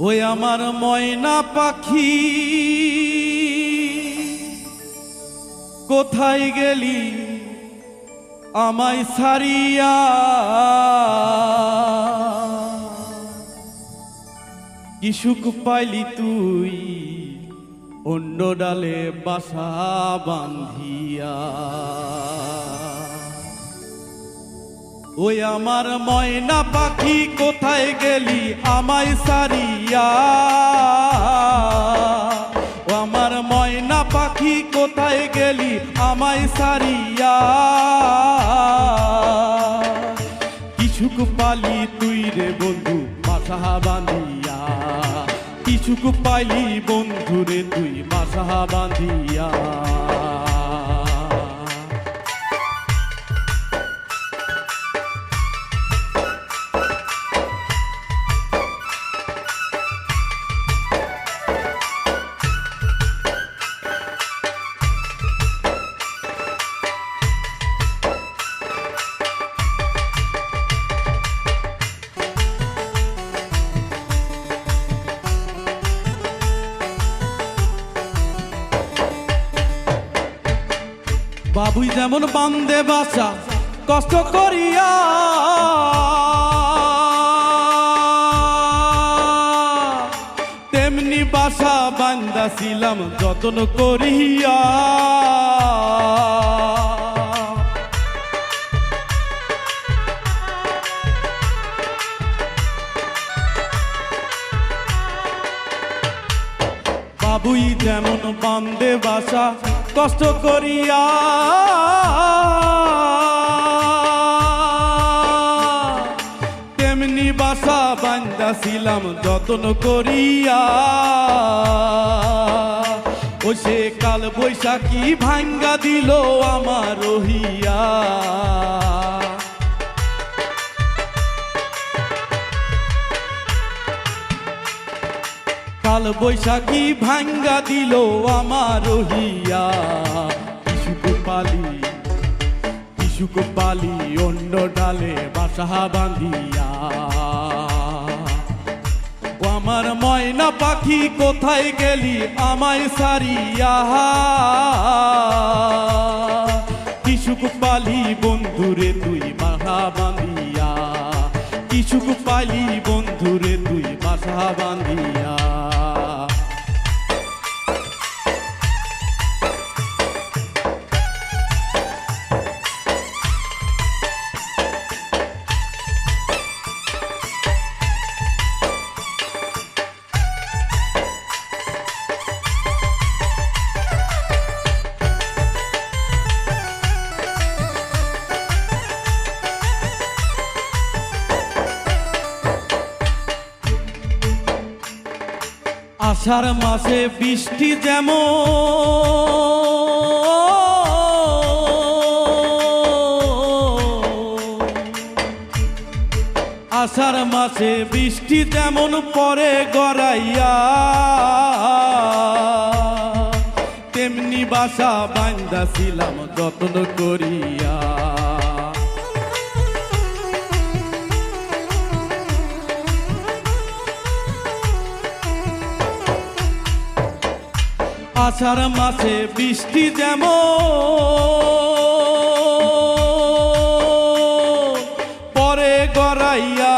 ওই আমার ময়না পাখি কোথায় গেলি আমায় ছাড়িয়া, কি সুখ পাইলি তুই অন্য ডালে বাসা বাঁধিয়া। ওই আমার ময়না পাখি কোথায় গেলি আমায় ছাড়িয়া, ও আমার ময়না পাখি কোথায় গেলি আমায় ছাড়িয়া, কি সুখ পালি তুই রে বন্ধু বাসা বাঁধিয়া, কি সুখ পাইলি বন্ধু রে তুই বাসা বাঁধিয়া। বাবুই যেমন বান্দে বাসা কষ্ট করিয়া, তেমনি বাসা বান্দাছিলাম যত্ন করিয়া। বাবুই যেমন বান্দে বাসা কষ্ট করিয়া, তেমনি বাসা বান্দাছিলাম যত্ন করিয়া। ও সে কাল বৈশাখী ভাঙ্গা দিল আমার রহিয়া, কাল বৈশাখী ভাঙ্গা দিল আমার রহিয়া। কি সুখ পালি, কি সুখ পালি অন্য ডালে বাসা বাঁধিয়া। ও আমার ময়না পাখি কোথায় গেলি আমায় ছাড়িয়া, কি সুখ পালি বন্ধুরে তুই বাসা বাঁধিয়া, কি সুখ পালি বন্ধুরে তুই বাসা বাঁধিয়া। আষাঢ় মাসে বৃষ্টি যেমন, আষাঢ় মাসে বৃষ্টি যেমন পরে গড়াইয়া, তেমনি বাসা বাঁধাছিলাম যত্ন করিয়া। আষাঢ় মাসে বৃষ্টি যেমন পরে গড়াইয়া,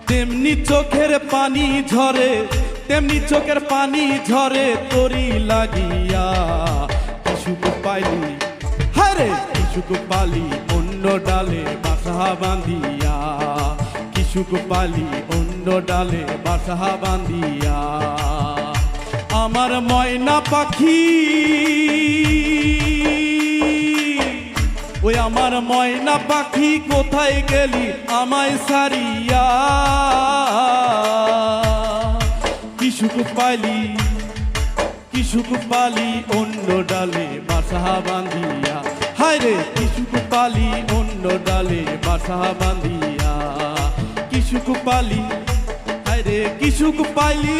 তেমনি চোখের পানি ঝরে, তেমনি চোখের পানি ঝরে তরি লাগিয়া। কি সুখ পাইলি হায়রে, কি সুখ পালি অন্য ডালে বাসা বাঁধিয়া, কি সুখ পালি অন্য ডালে বাসা বাঁধিয়া। আমার ময়না পাখি, ওই আমার ময়না পাখি কোথায় গেলি আমায় ছাড়িয়া, কি সুখ পাইলি, কি সুখ পালি অন্য ডালে বাসা বাঁধিয়া। হায়রে কি সুখ পালি অন্য ডালে বাসা বাঁধিয়া, কি সুখ পালি হায়রে কি সুখ পাইলি।